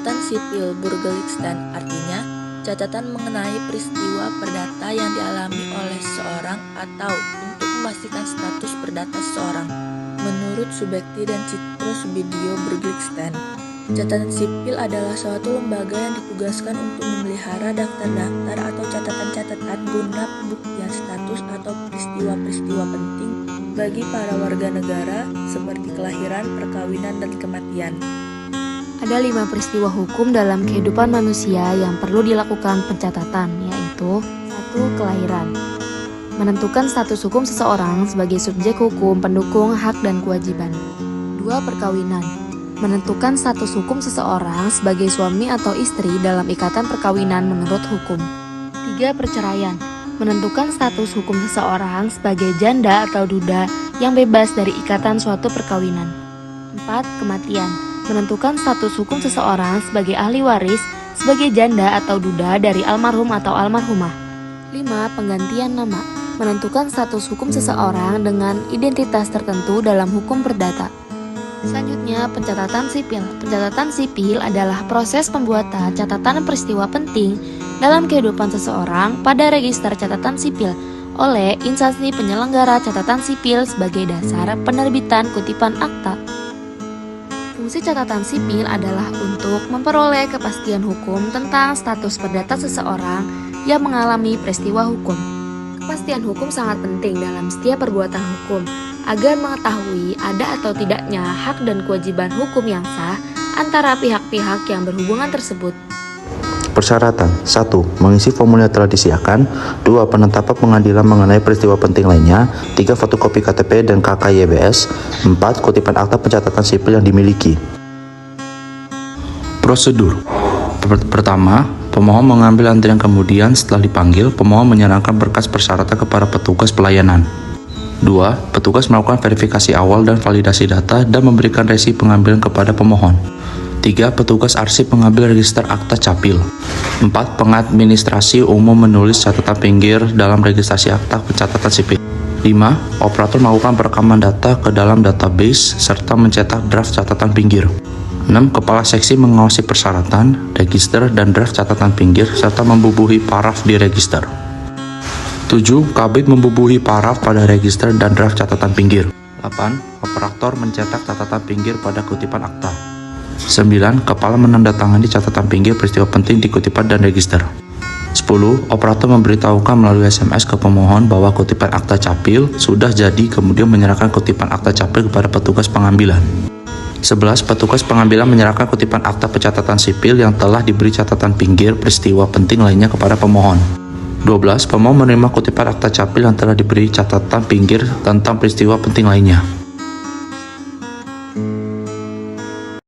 Catatan sipil Burgerlichsten artinya catatan mengenai peristiwa perdata yang dialami oleh seseorang atau untuk memastikan status perdata seseorang. Menurut Subekti dan Citro Subedio Burgerlichsten, catatan sipil adalah suatu lembaga yang ditugaskan untuk memelihara daftar-daftar atau catatan-catatan guna pembuktian status atau peristiwa-peristiwa penting bagi para warga negara seperti kelahiran, perkawinan, dan kematian. Ada 5 peristiwa hukum dalam kehidupan manusia yang perlu dilakukan pencatatan, yaitu 1. Kelahiran. Menentukan status hukum seseorang sebagai subjek hukum, pendukung, hak, dan kewajiban. 2. Perkawinan. Menentukan status hukum seseorang sebagai suami atau istri dalam ikatan perkawinan menurut hukum. 3. Perceraian. Menentukan status hukum seseorang sebagai janda atau duda yang bebas dari ikatan suatu perkawinan. 4. Kematian. Menentukan status hukum seseorang sebagai ahli waris sebagai janda atau duda dari almarhum atau almarhumah. 5. Penggantian nama. Menentukan status hukum seseorang dengan identitas tertentu dalam hukum perdata. Selanjutnya, pencatatan sipil. Pencatatan sipil adalah proses pembuatan catatan peristiwa penting dalam kehidupan seseorang pada register catatan sipil oleh instansi penyelenggara catatan sipil sebagai dasar penerbitan kutipan akta. Fungsi catatan sipil adalah untuk memperoleh kepastian hukum tentang status perdata seseorang yang mengalami peristiwa hukum. Kepastian hukum sangat penting dalam setiap perbuatan hukum agar mengetahui ada atau tidaknya hak dan kewajiban hukum yang sah antara pihak-pihak yang berhubungan tersebut. Persyaratan 1. Mengisi formulir telah disediakan. 2. Penetapan pengadilan mengenai peristiwa penting lainnya. 3. Fotokopi KTP dan KKYBS. 4. Kutipan akta pencatatan sipil yang dimiliki. Prosedur. Pertama, pemohon mengambil antrian, kemudian setelah dipanggil, pemohon menyerahkan berkas persyaratan kepada petugas pelayanan. 2. Petugas melakukan verifikasi awal dan validasi data dan memberikan resi pengambilan kepada pemohon. 3. Petugas arsip mengambil register akta capil. 4. Pengadministrasi umum menulis catatan pinggir dalam registrasi akta pencatatan sipil. 5. Operator melakukan perekaman data ke dalam database serta mencetak draft catatan pinggir. 6. Kepala seksi mengawasi persyaratan, register, dan draft catatan pinggir serta membubuhi paraf di register. 7. Kabid membubuhi paraf pada register dan draft catatan pinggir. 8. Operator mencetak catatan pinggir pada kutipan akta. 9. Kepala menandatangani catatan pinggir peristiwa penting di kutipan dan register. 10. Operator memberitahukan melalui SMS ke pemohon bahwa kutipan akta capil sudah jadi, kemudian menyerahkan kutipan akta capil kepada petugas pengambilan. 11. Petugas pengambilan menyerahkan kutipan akta pencatatan sipil yang telah diberi catatan pinggir peristiwa penting lainnya kepada pemohon. 12. Pemohon menerima kutipan akta capil yang telah diberi catatan pinggir tentang peristiwa penting lainnya.